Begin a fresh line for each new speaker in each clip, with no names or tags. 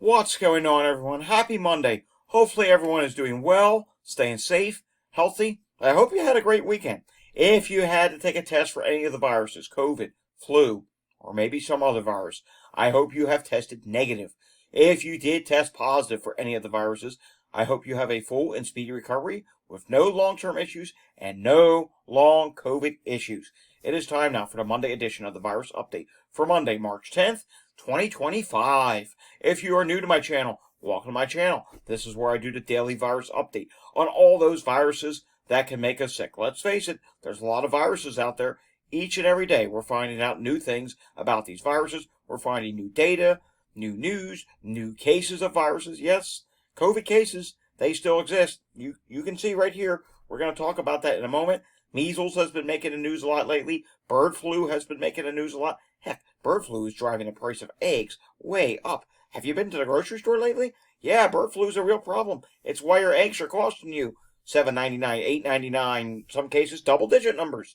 What's going on, everyone? Happy Monday. Hopefully everyone is doing well, staying safe, healthy. I hope you had a great weekend. If you had to take a test for any of the viruses, COVID, flu, or maybe some other virus, I hope you have tested negative. If you did test positive for any of the viruses, I hope you have a full and speedy recovery with no long-term issues and no long COVID issues. It is time now for the Monday edition of the Virus Update for Monday, March 10th, 2025. If you are new to my channel, welcome to my channel. This is where I do the daily virus update on all those viruses that can make us sick. Let's face it, there's a lot of viruses out there. Each and every day, we're finding out new things about these viruses. We're finding new data, new news, new cases of viruses. Yes, COVID cases, they still exist. You can see right here. We're going to talk about that in a moment. Measles has been making the news a lot lately. Bird flu has been making the news a lot. Heck, bird flu is driving the price of eggs way up. Have you been to the grocery store lately? Yeah, bird flu is a real problem. It's why your eggs are costing you $7.99, $8.99, some cases double-digit numbers.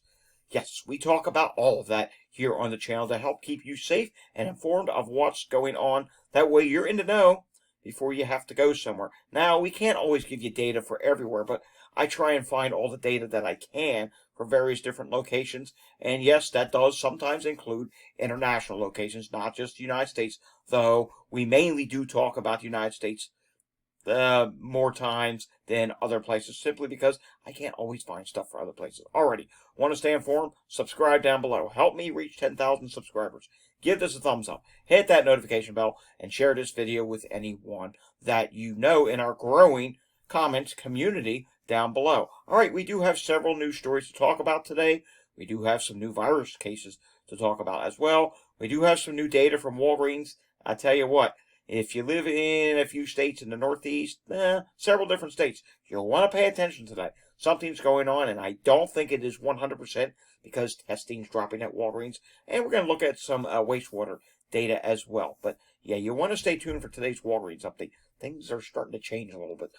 Yes, we talk about all of that here on the channel to help keep you safe and informed of what's going on. That way you're in the know before you have to go somewhere. Now, we can't always give you data for everywhere, but I try and find all the data that I can for various different locations. And yes, that does sometimes include international locations, not just the United States, though we mainly do talk about the United States more times than other places, simply because I can't always find stuff for other places. Alrighty, want to stay informed? Subscribe down below. Help me reach 10,000 subscribers. Give this a thumbs up. Hit that notification bell and share this video with anyone that you know in our growing comments community down below. Alright, we do have several news stories to talk about today. We do have some new virus cases to talk about as well. We do have some new data from Walgreens. I tell you what, if you live in a few states in the Northeast, several different states, you'll want to pay attention to that. Something's going on, and I don't think it is 100% because testing's dropping at Walgreens. And we're going to look at some wastewater data as well. But yeah, you want to stay tuned for today's Walgreens update. Things are starting to change a little bit.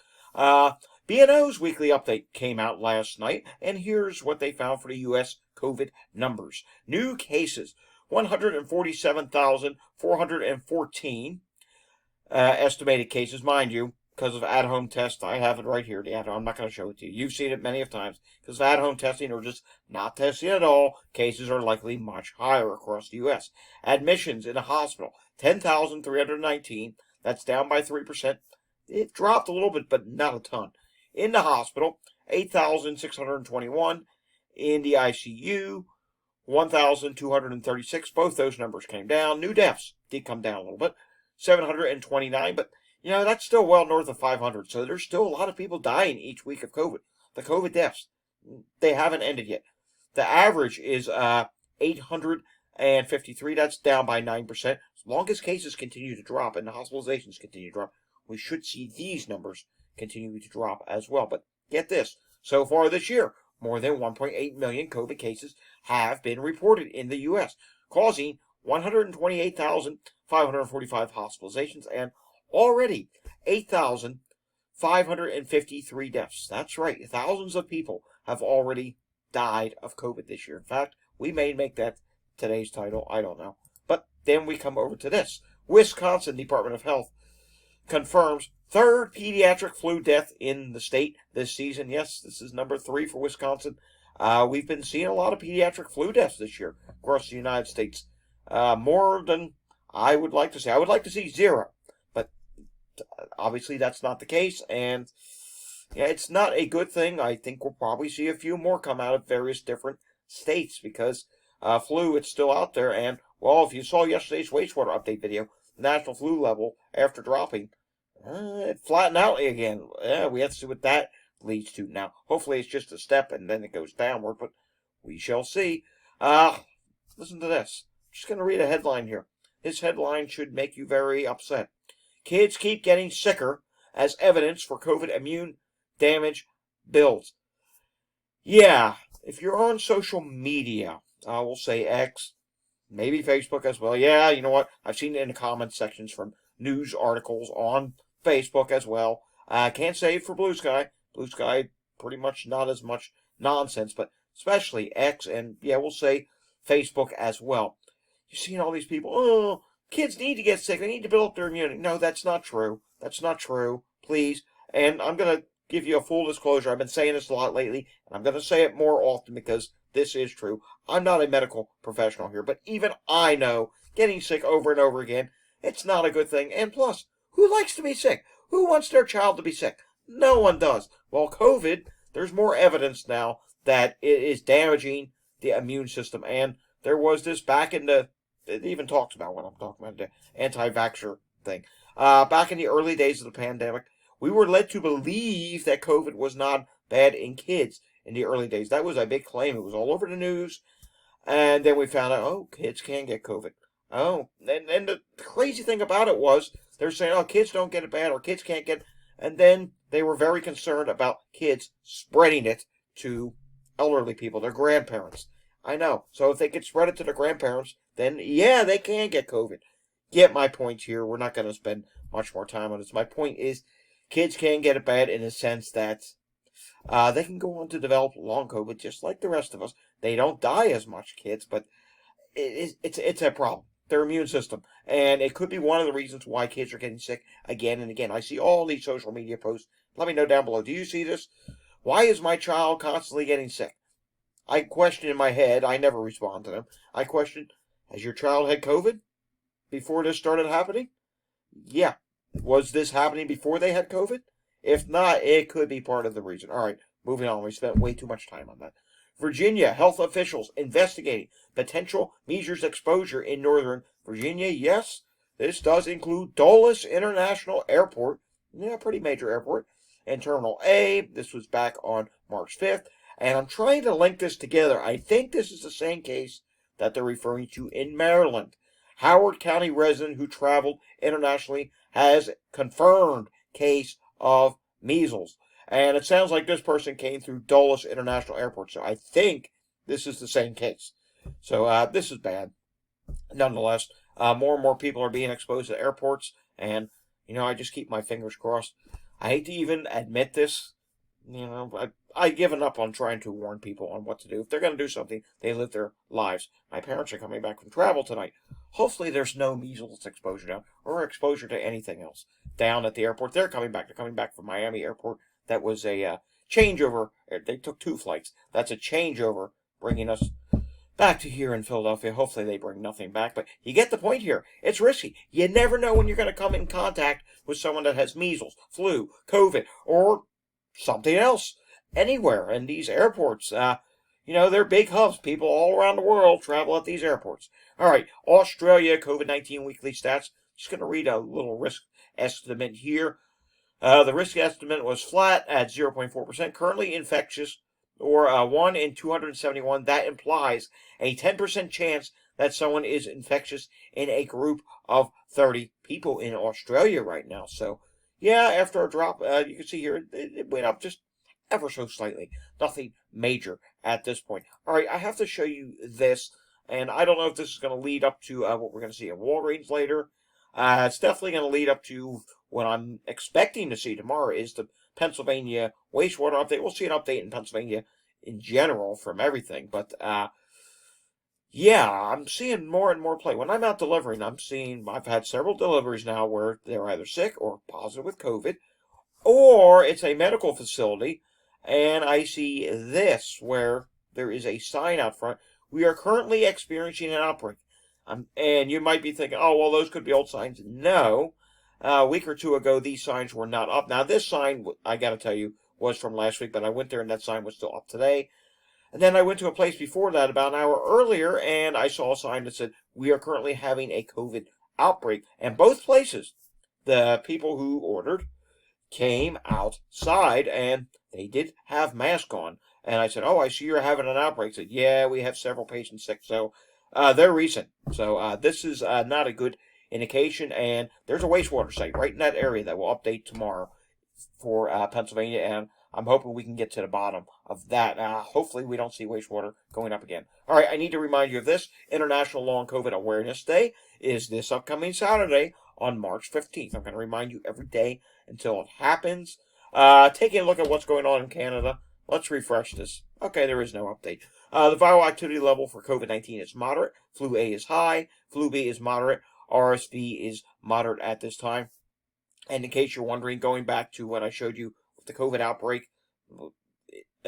B&O's weekly update came out last night, and here's what they found for the U.S. COVID numbers. New cases, 147,414. Estimated cases, mind you, because of at-home tests. I have it right here. I'm not going to show it to you. You've seen it many of times. Because of at-home testing or just not testing at all, cases are likely much higher across the U.S. Admissions in a hospital, 10,319. That's down by 3%. It dropped a little bit, but not a ton. In the hospital, 8,621. In the ICU, 1,236. Both those numbers came down. New deaths did come down a little bit. 729, but that's still well north of 500. So there's still a lot of people dying each week of COVID. The COVID deaths, they haven't ended yet. The average is 853. That's down by 9%. As long as cases continue to drop and the hospitalizations continue to drop, we should see these numbers continue to drop as well. But get this, so far this year, more than 1.8 million COVID cases have been reported in the U.S., causing 128,545 hospitalizations and already 8,553 deaths. That's right. Thousands of people have already died of COVID this year. In fact, we may make that today's title. I don't know. But then we come over to this. Wisconsin Department of Health confirms third pediatric flu death in the state this season. Yes, this is number 3 for Wisconsin. We've been seeing a lot of pediatric flu deaths this year across the United States. More than I would like to see. I would like to see 0, but obviously that's not the case, and yeah, it's not a good thing. I think we'll probably see a few more come out of various different states because flu, it's still out there, and well, if you saw yesterday's wastewater update video, the national flu level after dropping, it flattened out again. Yeah, we have to see what that leads to. Now, hopefully it's just a step and then it goes downward, but we shall see. Listen to this. Just going to read a headline here. This headline should make you very upset. Kids keep getting sicker as evidence for COVID immune damage builds. Yeah, if you're on social media, we'll say X, maybe Facebook as well. Yeah, you know what? I've seen it in the comment sections from news articles on Facebook as well. I can't say it for Blue Sky. Blue Sky, pretty much not as much nonsense, but especially X and, yeah, we'll say Facebook as well. You're seeing all these people, kids need to get sick. They need to build up their immunity. No, that's not true. That's not true. Please. And I'm going to give you a full disclosure. I've been saying this a lot lately, and I'm going to say it more often because this is true. I'm not a medical professional here, but even I know getting sick over and over again, it's not a good thing. And plus, who likes to be sick? Who wants their child to be sick? No one does. Well, COVID, there's more evidence now that it is damaging the immune system. And there was this back in the, it even talks about what I'm talking about, the anti-vaxxer thing. Back in the early days of the pandemic, we were led to believe that COVID was not bad in kids in the early days. That was a big claim. It was all over the news. And then we found out, oh, kids can get COVID. Oh, and the crazy thing about it was they're saying, oh, kids don't get it bad or kids can't get it. And then they were very concerned about kids spreading it to elderly people, their grandparents. I know. So if they could spread it to their grandparents, then yeah, they can get COVID. Get my point here. We're not going to spend much more time on this. My point is kids can get it bad in the sense that they can go on to develop long COVID just like the rest of us. They don't die as much, kids, but it's a problem. Their immune system. And it could be one of the reasons why kids are getting sick again and again. I see all these social media posts. Let me know down below. Do you see this? Why is my child constantly getting sick? I question in my head. I never respond to them. I question, has your child had COVID before this started happening? Yeah. Was this happening before they had COVID? If not, it could be part of the reason. All right, moving on. We spent way too much time on that. Virginia health officials investigating potential Measles exposure in Northern Virginia. Yes, this does include Dulles International Airport. Yeah, pretty major airport. And Terminal A. This was back on March 5th. And I'm trying to link this together. I think this is the same case that they're referring to in Maryland. Howard County resident who traveled internationally has confirmed case of measles. And it sounds like this person came through Dulles International Airport. So I think this is the same case. So this is bad. Nonetheless, more and more people are being exposed to airports. And, I just keep my fingers crossed. I hate to even admit this. I've given up on trying to warn people on what to do. If they're going to do something, they live their lives. My parents are coming back from travel tonight. Hopefully there's no measles exposure down or exposure to anything else down at the airport. They're coming back. They're coming back from Miami Airport. That was a changeover. They took 2 flights. That's a changeover bringing us back to here in Philadelphia. Hopefully they bring nothing back. But you get the point here. It's risky. You never know when you're going to come in contact with someone that has measles, flu, COVID, or something else anywhere. And these airports, they're big hubs. People all around the world travel at these airports. All right, Australia COVID-19 weekly stats. Just going to read a little risk estimate here. The risk estimate was flat at 0.4%. Currently infectious, or 1 in 271. That implies a 10% chance that someone is infectious in a group of 30 people in Australia right now. So, yeah, after a drop, you can see here, it went up just ever so slightly. Nothing major at this point. All right, I have to show you this, and I don't know if this is going to lead up to what we're going to see at Walgreens later. It's definitely going to lead up to what I'm expecting to see tomorrow is the Pennsylvania wastewater update. We'll see an update in Pennsylvania in general from everything, but yeah, I'm seeing more and more play. When I'm out delivering, I've had several deliveries now where they're either sick or positive with COVID, or it's a medical facility, and I see this where there is a sign out front. We are currently experiencing an outbreak. And you might be thinking, oh, well, those could be old signs. No. A week or two ago, these signs were not up. Now, this sign, I got to tell you, was from last week, but I went there and that sign was still up today. And then I went to a place before that about an hour earlier, and I saw a sign that said, we are currently having a COVID outbreak. And both places, the people who ordered came outside, and they did have masks on. And I said, oh, I see you're having an outbreak. They said, yeah, we have several patients sick. So they're recent. So this is not a good indication. And there's a wastewater site right in that area that will update tomorrow for Pennsylvania. And I'm hoping we can get to the bottom of that. Hopefully we don't see wastewater going up again. All right, I need to remind you of this. International Long COVID Awareness Day is this upcoming Saturday on March 15th. I'm going to remind you every day until it happens. Taking a look at what's going on in Canada. Let's refresh this. Okay, there is no update. The viral activity level for COVID-19 is moderate. Flu A is high. Flu B is moderate. RSV is moderate at this time. And in case you're wondering, going back to what I showed you with the COVID outbreak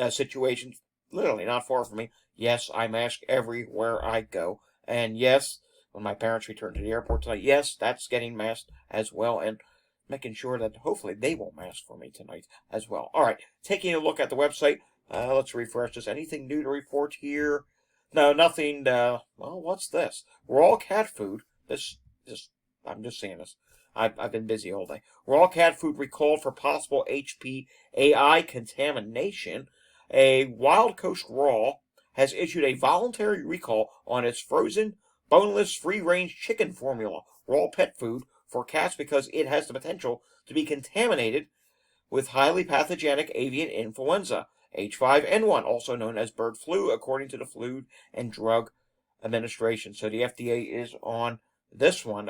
situation, literally not far from me, yes, I mask everywhere I go. And yes, when my parents return to the airport tonight, yes, that's getting masked as well. And making sure that hopefully they won't mask for me tonight as well. All right, taking a look at the website. Let's refresh this. Anything new to report here? No, nothing. Well, what's this? Raw cat food. I'm just seeing this. I've been busy all day. Raw cat food recalled for possible HPAI contamination. A Wild Coast Raw has issued a voluntary recall on its frozen, boneless, free-range chicken formula, raw pet food, for cats because it has the potential to be contaminated with highly pathogenic avian influenza, H5N1, also known as bird flu, according to the Food and Drug Administration. So the FDA is on this one.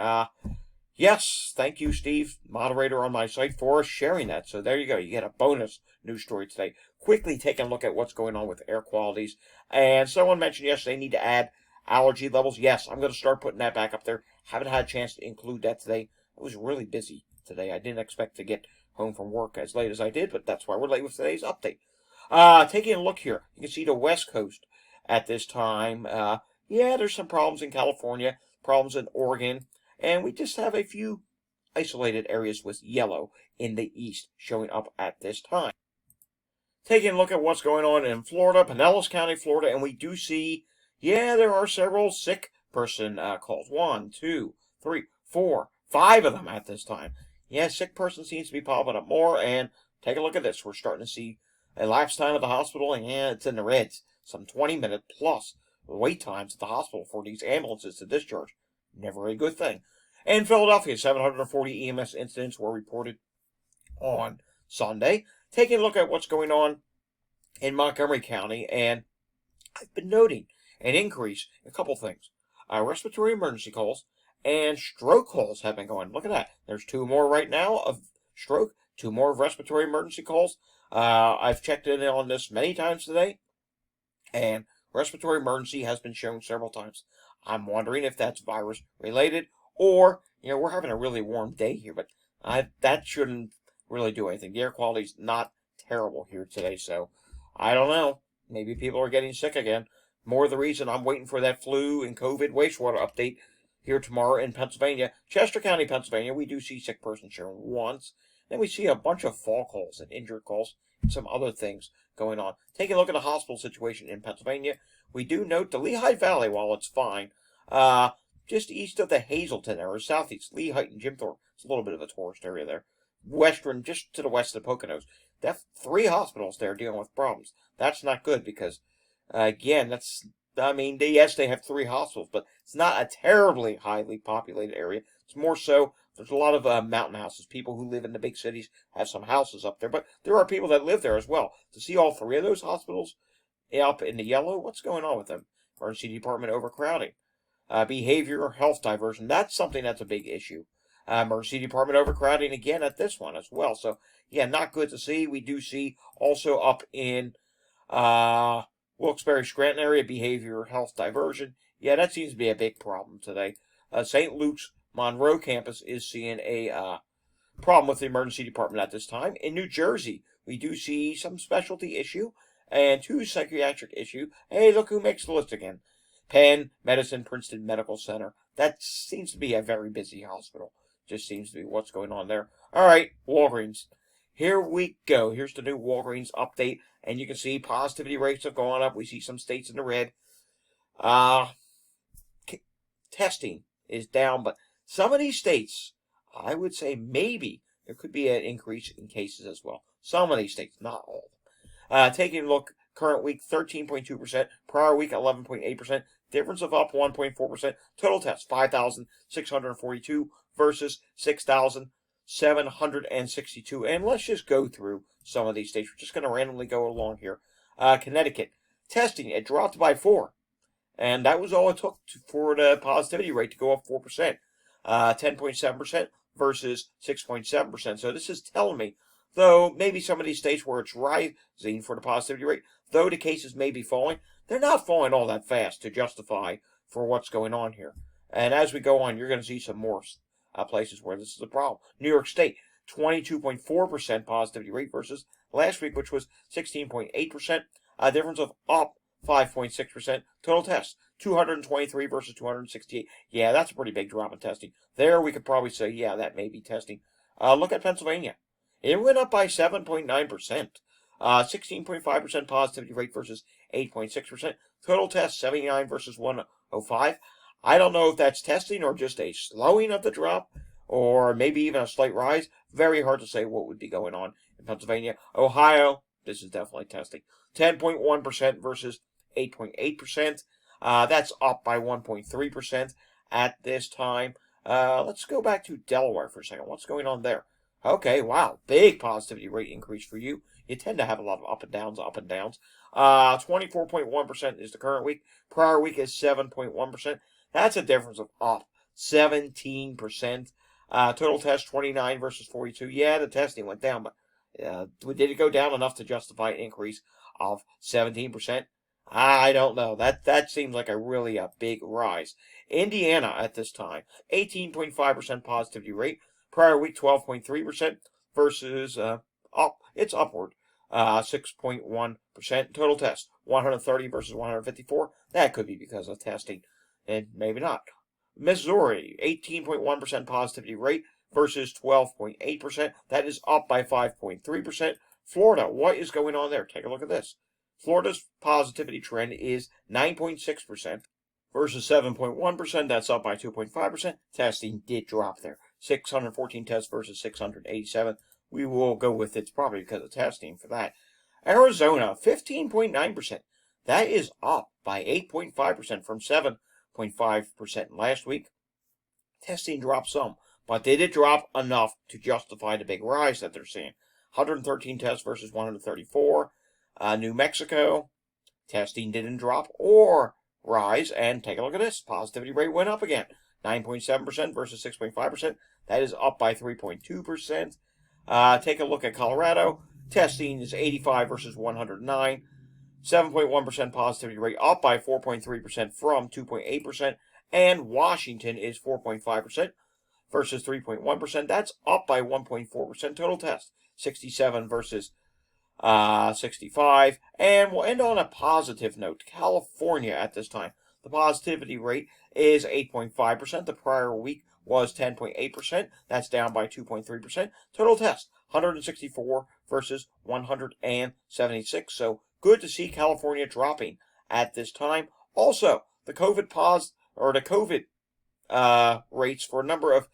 Yes, thank you, Steve, moderator on my site, for sharing that. So there you go. You get a bonus news story today. Quickly taking a look at what's going on with air qualities. And someone mentioned yesterday they need to add allergy levels. Yes, I'm going to start putting that back up there. Haven't had a chance to include that today. I was really busy today. I didn't expect to get home from work as late as I did, but that's why we're late with today's update. Taking a look here, you can see the West Coast at this time. Yeah, there's some problems in California, problems in Oregon, and we just have a few isolated areas with yellow in the east showing up at this time. Taking a look at what's going on in Florida, Pinellas County, Florida, and we do see, yeah, there are several sick person calls. 1, 2, 3, 4, 5 of them at this time. Yeah, sick person seems to be popping up more, and take a look at this. We're starting to see a lapse time at the hospital, and yeah, it's in the reds. Some 20-minute plus wait times at the hospital for these ambulances to discharge. Never a good thing. In Philadelphia, 740 EMS incidents were reported on Sunday. Taking a look at what's going on in Montgomery County, and I've been noting an increase in a couple things. Respiratory emergency calls and stroke calls have been going. Look at that. There's 2 more right now of stroke, 2 more of respiratory emergency calls. I've checked in on this many times today, and respiratory emergency has been shown several times. I'm wondering if that's virus related, or, we're having a really warm day here, but that shouldn't really do anything. The air quality's not terrible here today, so I don't know. Maybe people are getting sick again. More the reason I'm waiting for that flu and COVID wastewater update here tomorrow in Pennsylvania. Chester County, Pennsylvania, we do see sick person shown once. Then we see a bunch of fall calls and injured calls and some other things going on. Taking a look at the hospital situation in Pennsylvania, we do note the Lehigh Valley, while it's fine, just east of the Hazleton area, southeast, Lehigh and Jim Thorpe. It's a little bit of a tourist area there. Western, just to the west of the Poconos. They have 3 hospitals there dealing with problems. That's not good because, again, yes, they have 3 hospitals, but it's not a terribly highly populated area. It's more so, there's a lot of mountain houses. People who live in the big cities have some houses up there, but there are people that live there as well. To see all 3 of those hospitals up in the yellow, what's going on with them? Emergency department overcrowding. Behavioral health diversion, that's something that's a big issue. Emergency department overcrowding again at this one as well. So, yeah, not good to see. We do see also up in Wilkes-Barre, Scranton area, behavioral health diversion. Yeah, that seems to be a big problem today. St. Luke's Monroe campus is seeing a problem with the emergency department at this time. In New Jersey, we do see some specialty issue and 2 psychiatric issue. Hey, look who makes the list again. Penn Medicine, Princeton Medical Center. That seems to be a very busy hospital. Just seems to be what's going on there. All right, Walgreens. Here we go. Here's the new Walgreens update. And you can see positivity rates have gone up. We see some states in the red. Testing is down, but some of these states, I would say maybe there could be an increase in cases as well. Some of these states, not all. Taking a look, current week 13.2%, prior week 11.8%, difference of up 1.4%, total tests 5,642 versus 6,762. And let's just go through some of these states. We're just going to randomly go along here. Connecticut, testing, it dropped by 4. And that was all it took for the positivity rate to go up 4%. 10.7% versus 6.7%. So this is telling me, though maybe some of these states where it's rising for the positivity rate, though the cases may be falling, they're not falling all that fast to justify for what's going on here. And as we go on, you're going to see some more places where this is a problem. New York State, 22.4% positivity rate versus last week, which was 16.8%. A difference of up 5.6%. Total tests, 223 versus 268. Yeah, that's a pretty big drop in testing. There we could probably say, yeah, that may be testing. Look at Pennsylvania. It went up by 7.9%. 16.5% positivity rate versus 8.6%. Total tests, 79 versus 105. I don't know if that's testing or just a slowing of the drop, or maybe even a slight rise. Very hard to say what would be going on in Pennsylvania. Ohio, this is definitely testing. 10.1% versus 8.8%. That's up by 1.3% at this time. Let's go back to Delaware for a second. What's going on there? Okay, wow, big positivity rate increase for you. You tend to have a lot of up and downs, 24.1% is the current week. Prior week is 7.1%. That's a difference of up 17%. Total test 29 versus 42. Yeah, the testing went down, but did it go down enough to justify an increase of 17%? I don't know. That seems like a really big rise. Indiana at this time, 18.5% positivity rate. Prior week 12.3% versus it's upward. 6.1%. Total test 130 versus 154. That could be because of testing, and maybe not. Missouri, 18.1% positivity rate versus 12.8%. That is up by 5.3%. Florida, what is going on there? Take a look at this. Florida's positivity trend is 9.6% versus 7.1%. That's up by 2.5%. Testing did drop there. 614 tests versus 687. We will go with it's probably because of testing for that. Arizona, 15.9%. That is up by 8.5% from 7.5% last week. Testing dropped some, but did it drop enough to justify the big rise that they're seeing? 113 tests versus 134. New Mexico, testing didn't drop or rise. And take a look at this. Positivity rate went up again. 9.7% versus 6.5%. That is up by 3.2%. Take a look at Colorado. Testing is 85 versus 109. 7.1% positivity rate, up by 4.3% from 2.8%. And Washington is 4.5% versus 3.1%. That's up by 1.4%. Total test, 67 versus 65. And we'll end on a positive note. California at this time, the positivity rate is 8.5%. The prior week was 10.8%. That's down by 2.3%. Total test, 164 versus 176. So good to see California dropping at this time. Also, the COVID rates for a number of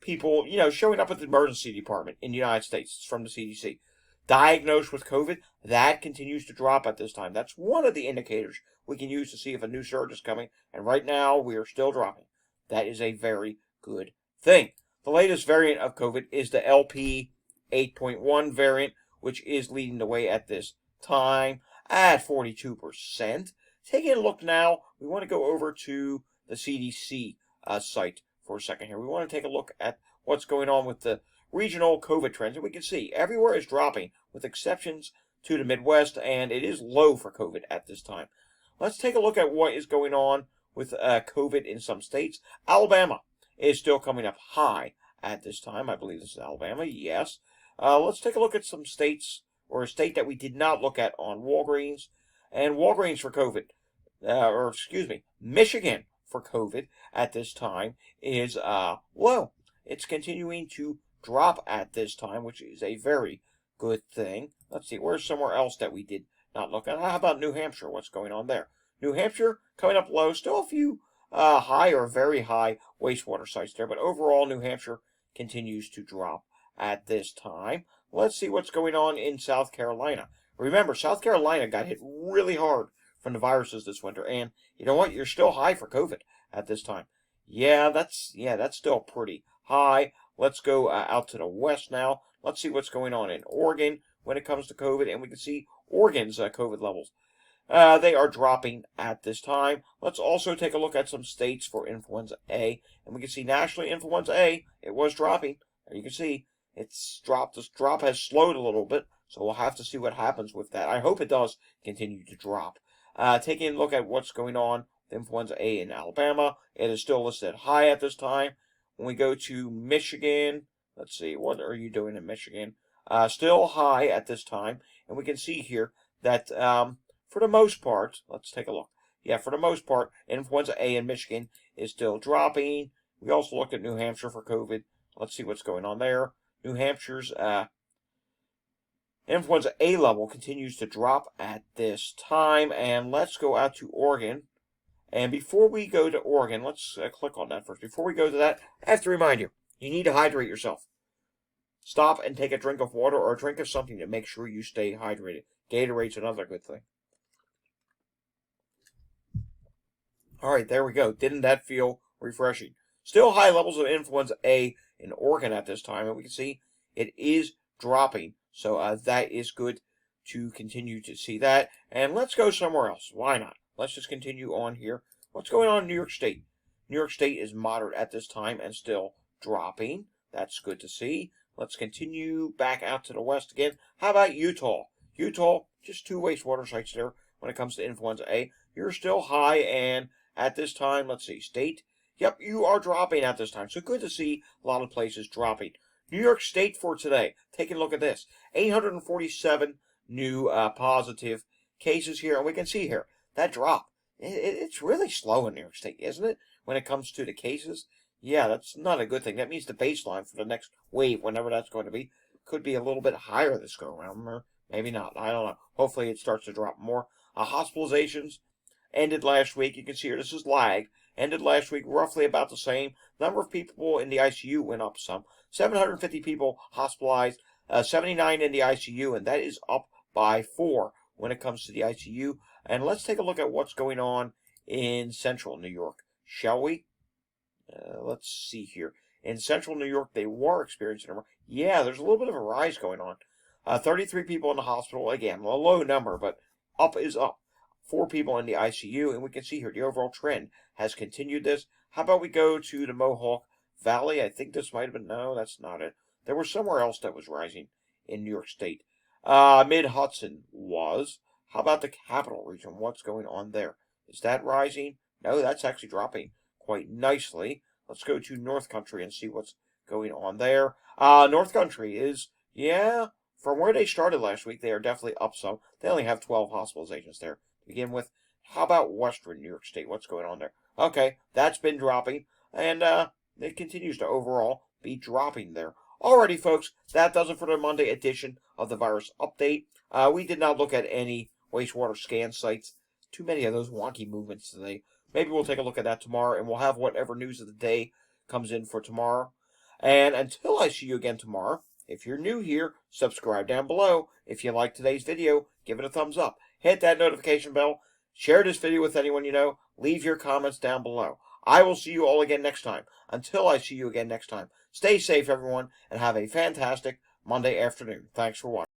people, showing up at the emergency department in the United States from the CDC, diagnosed with COVID, that continues to drop at this time. That's one of the indicators we can use to see if a new surge is coming. And right now, we are still dropping. That is a very good thing. The latest variant of COVID is the LP 8.1 variant, which is leading the way at this time at 42%. Taking a look now, we want to go over to the CDC site for a second here. We want to take a look at what's going on with the regional COVID trends. And we can see everywhere is dropping, with exceptions to the Midwest, and it is low for COVID at this time. Let's take a look at what is going on with COVID in some states. Alabama is still coming up high at this time. I believe this is Alabama, yes. Let's take a look at some states, or a state that we did not look at on Walgreens. And Walgreens for COVID, Michigan for COVID at this time is low. It's continuing to drop at this time, which is a very good thing. Let's see, where's somewhere else that we did not look at? How about New Hampshire? What's going on there? New Hampshire coming up low. Still a few high or very high wastewater sites there, but overall New Hampshire continues to drop at this time. Let's see what's going on in South Carolina. Remember, South Carolina got hit really hard from the viruses this winter, and you know what? You're still high for COVID at this time. Yeah, that's still pretty high. Let's go out to the west now. Let's see what's going on in Oregon when it comes to COVID, and we can see Oregon's COVID levels. They are dropping at this time. Let's also take a look at some states for influenza A, and we can see nationally influenza A, it was dropping. There you can see it's dropped. This drop has slowed a little bit, so we'll have to see what happens with that. I hope it does continue to drop. Taking a look at what's going on the influenza A in Alabama. It is still listed high at this time. When we go to Michigan, let's see, what are you doing in Michigan? Still high at this time. And we can see here that for the most part, let's take a look. Yeah, for the most part, influenza A in Michigan is still dropping. We also looked at New Hampshire for COVID. Let's see what's going on there. New Hampshire's influenza A level continues to drop at this time. And let's go out to Oregon. And before we go to Oregon, let's click on that first. Before we go to that, I have to remind you, you need to hydrate yourself. Stop and take a drink of water or a drink of something to make sure you stay hydrated. Gatorade's another good thing. All right, there we go. Didn't that feel refreshing? Still high levels of influenza A in Oregon at this time, and we can see it is dropping. So that is good to continue to see that. And let's go somewhere else. Why not? Let's just continue on here. What's going on in New York State? New York State is moderate at this time and still dropping. That's good to see. Let's continue back out to the west again. How about Utah? Utah, just 2 wastewater sites there when it comes to influenza A. You're still high, and at this time, let's see, state. Yep, you are dropping at this time. So good to see a lot of places dropping. New York State for today. Take a look at this. 847 new positive cases here. And we can see here, that drop. It's really slow in New York State, isn't it? When it comes to the cases. Yeah, that's not a good thing. That means the baseline for the next wave, whenever that's going to be, could be a little bit higher this go around. Or maybe not. I don't know. Hopefully it starts to drop more. Hospitalizations ended last week. You can see here, this is lagged. Ended last week roughly about the same. Number of people in the ICU went up some. 750 people hospitalized, 79 in the ICU, and that is up by 4 when it comes to the ICU. And let's take a look at what's going on in central New York, shall we? Let's see here. In central New York, they were experiencing yeah, there's a little bit of a rise going on. 33 people in the hospital. Again, a low number, but up is up. 4 people in the ICU, and we can see here the overall trend has continued this. How about we go to the Mohawk Valley? I think this might have been, no, that's not it. There was somewhere else that was rising in New York State. Mid-Hudson was. How about the Capital Region? What's going on there? Is that rising? No, that's actually dropping quite nicely. Let's go to North Country and see what's going on there. North Country is, yeah, from where they started last week, they are definitely up some. They only have 12 hospitalizations there to begin with. How about Western New York State? What's going on there? Okay, that's been dropping, and it continues to overall be dropping there. Alrighty, folks, that does it for the Monday edition of the Virus Update. We did not look at any wastewater scan sites. Too many of those wonky movements today. Maybe we'll take a look at that tomorrow, and we'll have whatever news of the day comes in for tomorrow. And until I see you again tomorrow, if you're new here, subscribe down below. If you like today's video, give it a thumbs up. Hit that notification bell. Share this video with anyone you know. Leave your comments down below. I will see you all again next time. Until I see you again next time, stay safe, everyone, and have a fantastic Monday afternoon. Thanks for watching.